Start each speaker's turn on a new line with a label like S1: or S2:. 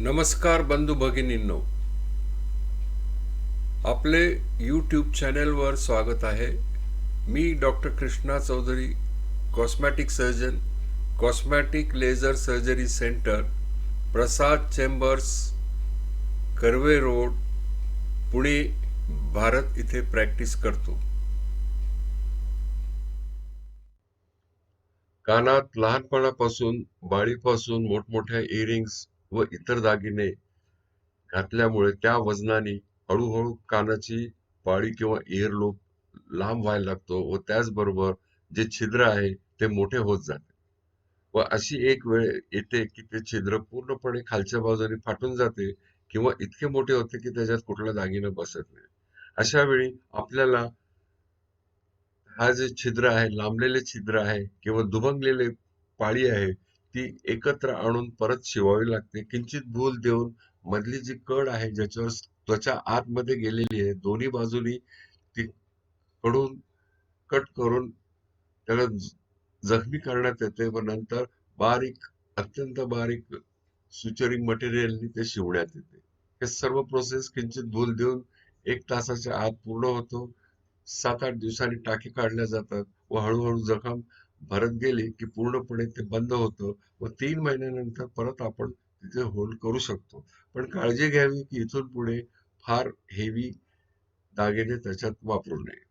S1: नमस्कार बंधू भगिनींनो, आपले यूट्यूब चॅनलवर स्वागत आहे. मी doctor Krishna Chaudhari, cosmetic surgeon, cosmetic laser surgery centre, Prasad chambers, Karve road, Pune, Bharat इथे प्रॅक्टिस करतो. कानात लहानपणापासून बाळीपासून मोठमोठ्या इयरिंग्स व इतर दागिने घातल्यामुळे त्या वजनाने हळूहळू कानाची पाळी किंवा इअरलोब लांब व्हायला लागतो व त्याचबरोबर जे छिद्र आहे ते मोठे होत जाते व अशी एक वेळ येते की ते छिद्र पूर्णपणे खालच्या बाजूने फाटून जाते किंवा इतके मोठे होते की त्याच्यात कुठला दागिना बसत नाही. अशा वेळी आपल्याला हा जे छिद्र आहे, लांबलेले छिद्र आहे किंवा दुभंगलेले पाळी आहे, ती एकत्र आणून परत शिवावी लागते. किंचित भूल देऊन मधली जी कड आहे, ज्याच्यावर त्वचा आतमध्ये गेलेली आहे, दोन्ही बाजूनी ती कडून कट करून त्याला जखमी करण्यात येते व नंतर बारीक, अत्यंत बारीक सुचरिंग मटेरियलनी ते शिवण्यात येते. हे सर्व प्रोसेस किंचित भूल देऊन 1 तासाच्या आत पूर्ण होतो. 7-8 दिवसांनी टाके काढल्या जातात व हळूहळू जखम भरत गेली की पूर्णपणे ते बंद होतं व 3 महिन्यानंतर परत आपण तिथे होल्ड करू शकतो. पण काळजी घ्यावी की इथून पुढे फार हेवी दागिने त्याच्यात वापरू नये.